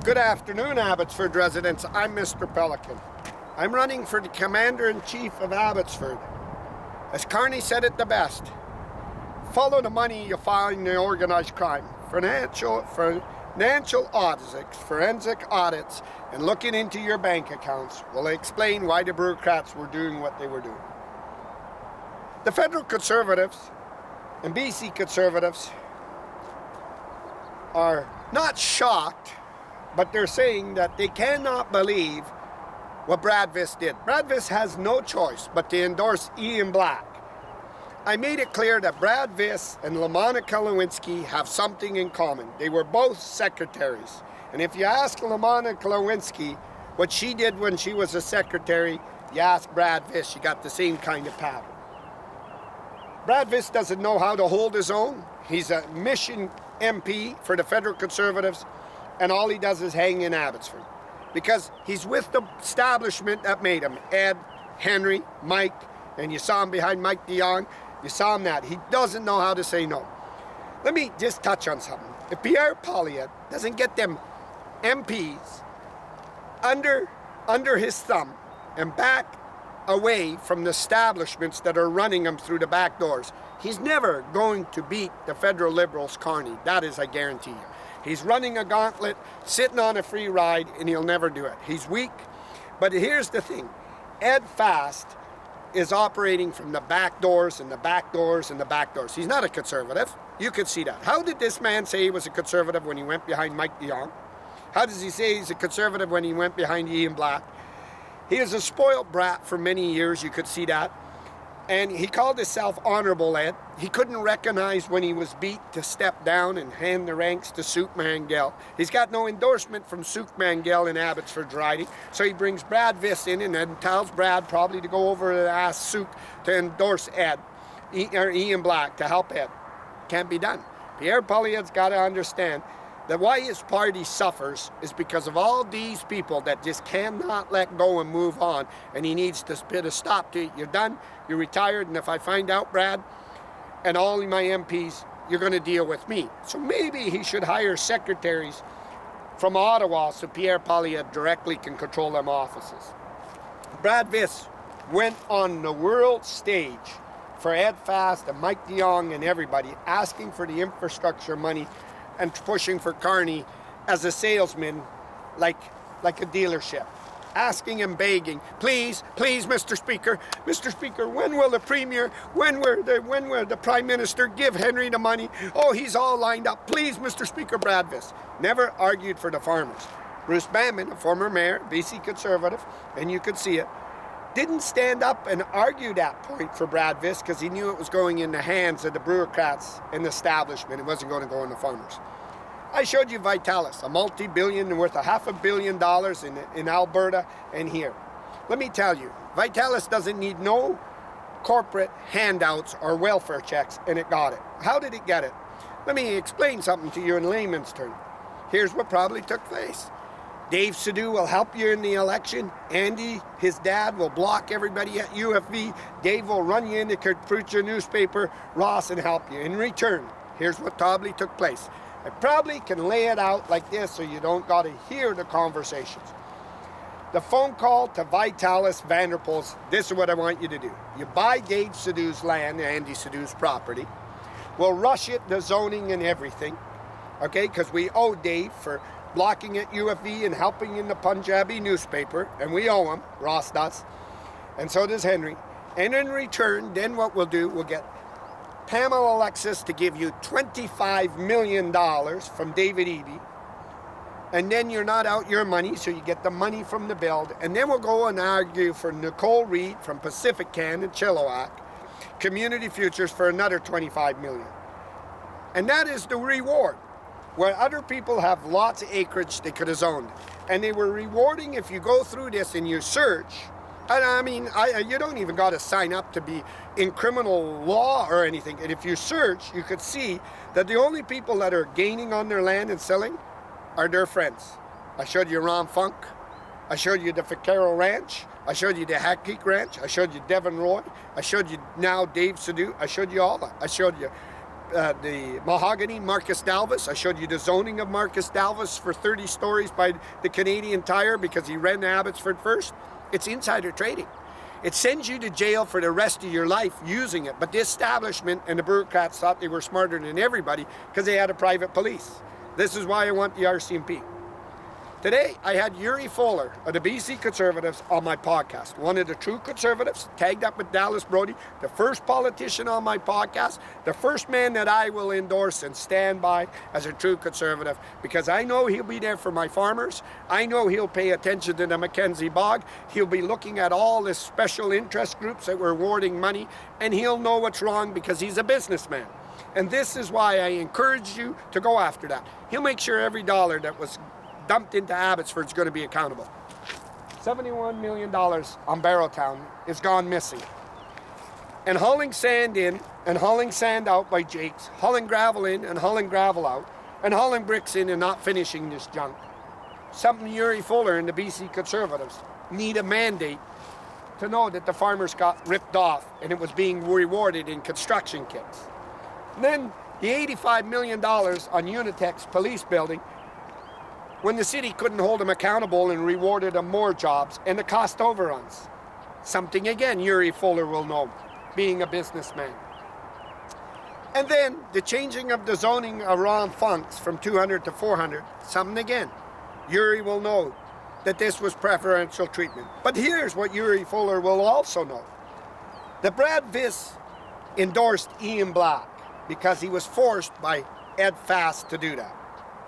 Good afternoon, Abbotsford residents. I'm Mr. Pelican. I'm running for the Commander-in-Chief of Abbotsford. As Carney said it the best, follow the money you find in organized crime. Financial audits, forensic audits, and looking into your bank accounts will explain why the bureaucrats were doing what they were doing. The federal Conservatives and BC Conservatives are not shocked, but they're saying that they cannot believe what Brad Viss did. Brad Viss has no choice but to endorse Ian Black. I made it clear that Brad Viss and LaMonica Lewinsky have something in common. They were both secretaries. And if you ask LaMonica Lewinsky what she did when she was a secretary, you ask Brad Viss, you got the same kind of pattern. Brad Viss doesn't know how to hold his own. He's a mission MP for the federal Conservatives, and all he does is hang in Abbotsford. Because he's with the establishment that made him. Ed, Henry, Mike, and you saw him behind Mike DeYoung. You saw him that. He doesn't know how to say no. Let me just touch on something. If Pierre Poilievre doesn't get them MPs under his thumb and back away from the establishments that are running them through the back doors, he's never going to beat the federal Liberals' Carney. That is, I guarantee you. He's running a gauntlet, sitting on a free ride, and he'll never do it. He's weak. But here's the thing. Ed Fast is operating from the back doors and the back doors and the back doors. He's not a Conservative. You could see that. How did this man say he was a Conservative when he went behind Mike DeYoung? How does he say he's a Conservative when he went behind Ian Black? He is a spoiled brat for many years. You could see that. And he called himself Honorable Ed. He couldn't recognize when he was beat to step down and hand the ranks to Souk Mangel. He's got no endorsement from Souk Mangel in Abbotsford riding, so he brings Brad Viss in and then tells Brad probably to go over and ask Souk to endorse Ed, or Ian Black, to help Ed. Can't be done. Pierre Poilievre's got to understand that why his party suffers is because of all these people that just cannot let go and move on, and he needs to put a stop to it. You're done, you're retired, and if I find out, Brad, and all my MPs, you're going to deal with me. So maybe he should hire secretaries from Ottawa so Pierre Poilievre directly can control them offices. Brad Viss went on the world stage for Ed Fast and Mike DeYoung and everybody, asking for the infrastructure money and pushing for Carney as a salesman, like a dealership, asking and begging, please, Mr. Speaker, when will the Premier, when will the Prime Minister give Henry the money? Oh, he's all lined up. Please, Mr. Speaker. Brad Viss never argued for the farmers. Bruce Banman, a former mayor, BC Conservative, and you could see it, didn't stand up and argue that point for Brad Viss because he knew it was going in the hands of the bureaucrats and the establishment. It wasn't going to go in the farmers. I showed you Vitalis, a multi-billion, worth $500 million in Alberta and here. Let me tell you, Vitalis doesn't need no corporate handouts or welfare checks, and it got it. How did it get it? Let me explain something to you in layman's terms. Here's what probably took place. Dave Sidhu will help you in the election. Andy, his dad, will block everybody at UFV. Dave will run you in the Capriccio newspaper, Ross, and help you. In return, here's what probably took place. I probably can lay it out like this so you don't got to hear the conversations. The phone call to Vitalis Vanderpoels, this is what I want you to do. You buy Dave Sidhu's land, Andy Sidhu's property. We'll rush it, the zoning and everything, okay, because we owe Dave for blocking at UFV and helping in the Punjabi newspaper, and we owe him, Ross does, and so does Henry. And in return, then what we'll do, we'll get Pamela Alexis to give you $25 million from David Eby, and then you're not out your money, so you get the money from the build, and then we'll go and argue for Nicole Reid from Pacific Can and Chilliwack, Community Futures for another $25 million. And that is the reward. Where other people have lots of acreage they could have zoned. And they were rewarding, if you go through this and you search, and I mean, you don't even got to sign up to be in criminal law or anything. And if you search, you could see that the only people that are gaining on their land and selling are their friends. I showed you Ron Funk. I showed you the Vaquero Ranch. I showed you the Hat Creek Ranch. I showed you Devon Roy. I showed you now Dave Sidhu. I showed you all that. I showed you the mahogany, Marcus Dalvis. I showed you the zoning of Marcus Dalvis for 30 stories by the Canadian Tire because he ran Abbotsford first. It's insider trading. It sends you to jail for the rest of your life using it. But the establishment and the bureaucrats thought they were smarter than everybody because they had a private police. This is why I want the RCMP. Today, I had Yuri Fulmer of the BC Conservatives on my podcast. One of the true conservatives, tagged up with Dallas Brody, the first politician on my podcast, the first man that I will endorse and stand by as a true conservative, because I know he'll be there for my farmers. I know he'll pay attention to the Mackenzie Bog. He'll be looking at all the special interest groups that were awarding money, and he'll know what's wrong because he's a businessman. And this is why I encourage you to go after that. He'll make sure every dollar that was dumped into Abbotsford is going to be accountable. $71 million on Barrowtown is gone missing. And hauling sand in and hauling sand out by Jake's, hauling gravel in and hauling gravel out, and hauling bricks in and not finishing this junk. Something Yuri Fulmer and the BC Conservatives need a mandate to know that the farmers got ripped off and it was being rewarded in construction kits. And then the $85 million on Unitec's police building, when the city couldn't hold them accountable and rewarded them more jobs, and the cost overruns. Something again Yuri Fulmer will know, being a businessman. And then the changing of the zoning around funds from 200 to 400, something again. Yuri will know that this was preferential treatment. But here's what Yuri Fulmer will also know. That Brad Viss endorsed Ian Black because he was forced by Ed Fast to do that.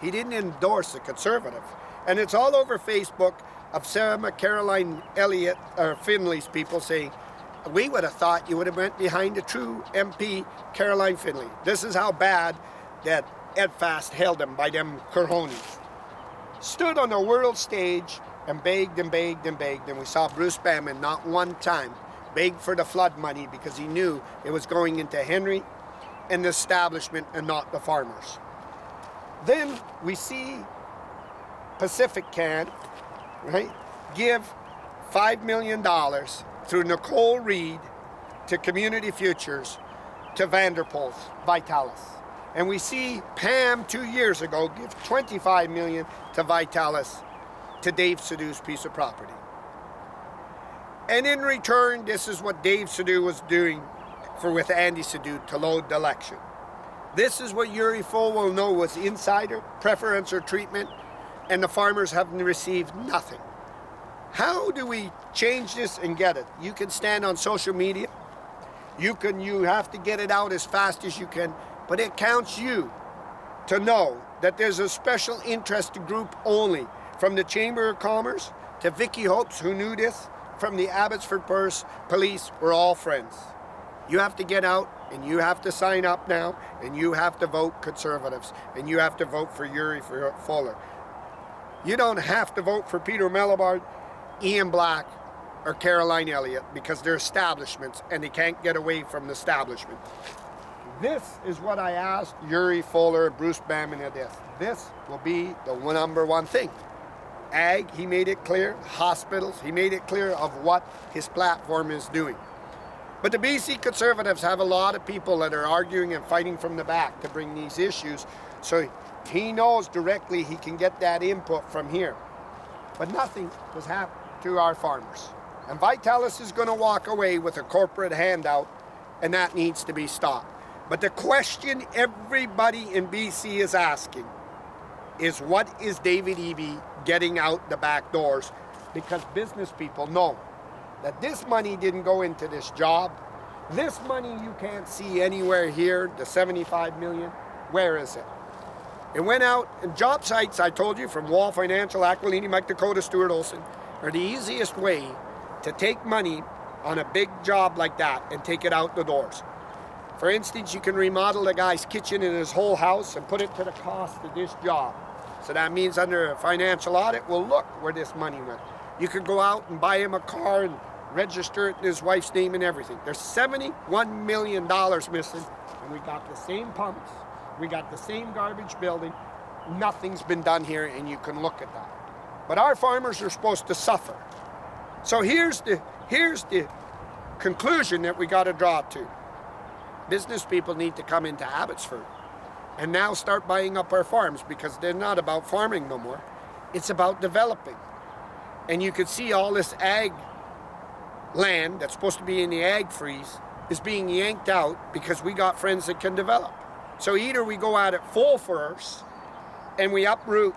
He didn't endorse a conservative. And it's all over Facebook of Sarah Caroline Elliott or Finley's people saying, we would have thought you would have went behind a true MP, Caroline Finley. This is how bad that Ed Fast held him by them cojones. Stood on the world stage and begged and begged and begged. And we saw Bruce Banman not one time beg for the flood money because he knew it was going into Henry and the establishment and not the farmers. Then we see Pacific Can, right, give $5 million through Nicole Reed to Community Futures to Vanderpool's Vitalis. And we see Pam 2 years ago give $25 million to Vitalis to Dave Sidhu's piece of property. And in return, this is what Dave Sidhu was doing with Andy Sidhu to load the election. This is what Yuri Fulmer will know was insider, preferential treatment, and the farmers haven't received nothing. How do we change this and get it? You can stand on social media. You have to get it out as fast as you can, but it counts you to know that there's a special interest group only, from the Chamber of Commerce to Vicky Hopes, who knew this, from the Abbotsford Police, we're all friends. You have to get out and you have to sign up now and you have to vote Conservatives and you have to vote for Yuri Fulmer. You don't have to vote for Peter Mellibard, Ian Black, or Caroline Elliott because they're establishments and they can't get away from the establishment. This is what I asked Yuri Fulmer, Bruce Banman at this. This will be the number one thing. Ag, he made it clear. Hospitals, he made it clear of what his platform is doing. But the BC Conservatives have a lot of people that are arguing and fighting from the back to bring these issues. So he knows directly he can get that input from here. But nothing has happened to our farmers. And Vitalis is going to walk away with a corporate handout, and that needs to be stopped. But the question everybody in BC is asking is, what is David Eby getting out the back doors? Because business people know that this money didn't go into this job. This money you can't see anywhere here, the $75 million. Where is it? It went out, and job sites, I told you, from Wall Financial, Aquilini, Mike Dakota, Stuart Olson, are the easiest way to take money on a big job like that and take it out the doors. For instance, you can remodel a guy's kitchen in his whole house and put it to the cost of this job. So that means under a financial audit, we'll look where this money went. You could go out and buy him a car and register it in his wife's name and everything. There's $71 million missing, and we got the same pumps, we got the same garbage building. Nothing's been done here, and you can look at that. But our farmers are supposed to suffer. So here's the conclusion that we got to draw to. business people need to come into Abbotsford and now start buying up our farms, because they're not about farming no more. It's about developing. And you could see all this ag land that's supposed to be in the ag freeze is being yanked out because we got friends that can develop. So either we go at it full force and we uproot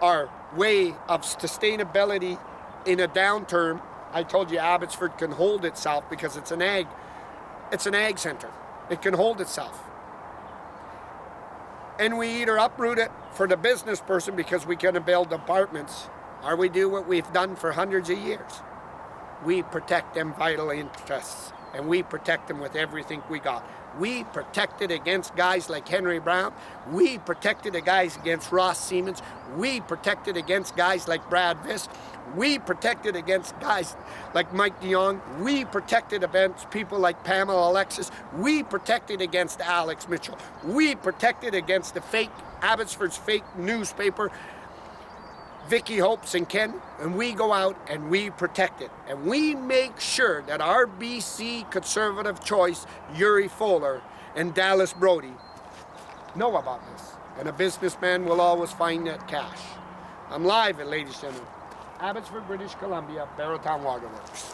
our way of sustainability in a downturn. I told you Abbotsford can hold itself because it's an ag center. It can hold itself. And we either uproot it for the business person because we can build apartments, or we do what we've done for hundreds of years. We protect them vital interests, and we protect them with everything we got. We protected against guys like Henry Brown. We protected the guys against Ross Siemens. We protected against guys like Brad Viss. We protected against guys like Mike DeYoung. We protected against people like Pamela Alexis. We protected against Alex Mitchell. We protected against the fake, Abbotsford's fake newspaper, Vicky Hopes and Ken, and we go out and we protect it. And we make sure that our BC Conservative choice, Yuri Fulmer and Dallas Brody, know about this. And a businessman will always find that cash. I'm live, ladies and gentlemen. Abbotsford, British Columbia, Barrowtown Waterworks.